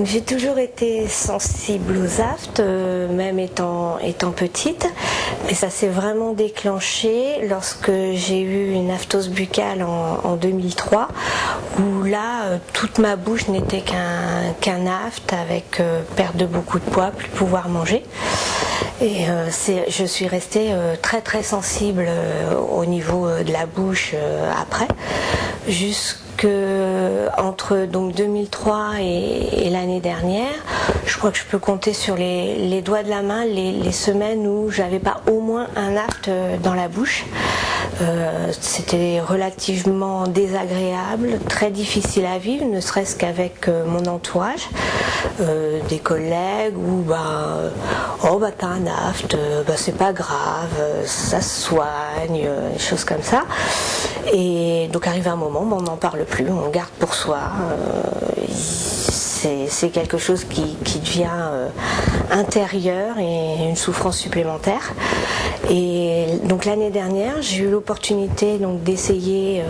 J'ai toujours été sensible aux aftes, même étant petite, mais ça s'est vraiment déclenché lorsque j'ai eu une aphthose buccale en 2003, où là, toute ma bouche n'était qu'un aphte avec perte de beaucoup de poids, plus pouvoir manger. Et je suis restée très très sensible au niveau de la bouche après, entre donc 2003 et l'année dernière. Je crois que je peux compter sur les doigts de la main les semaines où j'avais pas au moins un aphte dans la bouche. C'était relativement désagréable, très difficile à vivre, ne serait-ce qu'avec mon entourage, des collègues où t'as un aphte, c'est pas grave, ça se soigne, des choses comme ça. Et donc arrive un moment, on n'en parle plus, on le garde pour soi. C'est quelque chose qui devient intérieur et une souffrance supplémentaire. Et donc l'année dernière, j'ai eu l'opportunité d'essayer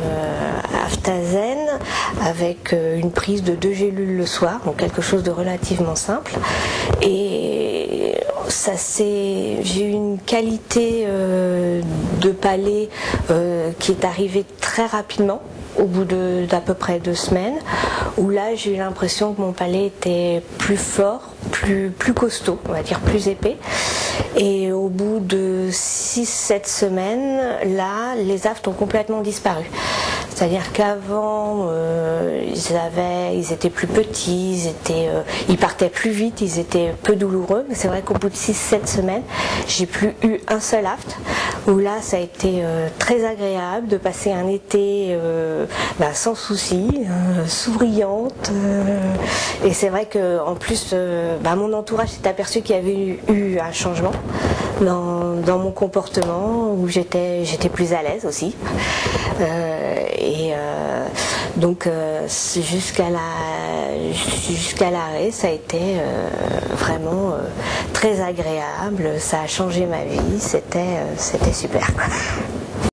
Aphtazen avec une prise de 2 gélules le soir, donc quelque chose de relativement simple. Et j'ai eu une qualité de palais qui est arrivée très rapidement, au bout d'à peu près 2 semaines, où là j'ai eu l'impression que mon palais était plus fort, plus costaud, on va dire plus épais. Et au bout de 6-7 semaines, là, les aphtes ont complètement disparu. C'est-à-dire qu'avant, ils étaient plus petits, ils partaient plus vite, ils étaient peu douloureux. Mais c'est vrai qu'au bout de 6-7 semaines, j'ai plus eu un seul aphte. Où là, ça a été très agréable de passer un été sans souci, souriante. Et c'est vrai qu'en plus, mon entourage s'est aperçu qu'il y avait eu un changement dans mon comportement, où j'étais plus à l'aise aussi. Donc jusqu'à l'arrêt, ça a été vraiment très agréable, ça a changé ma vie, c'était super.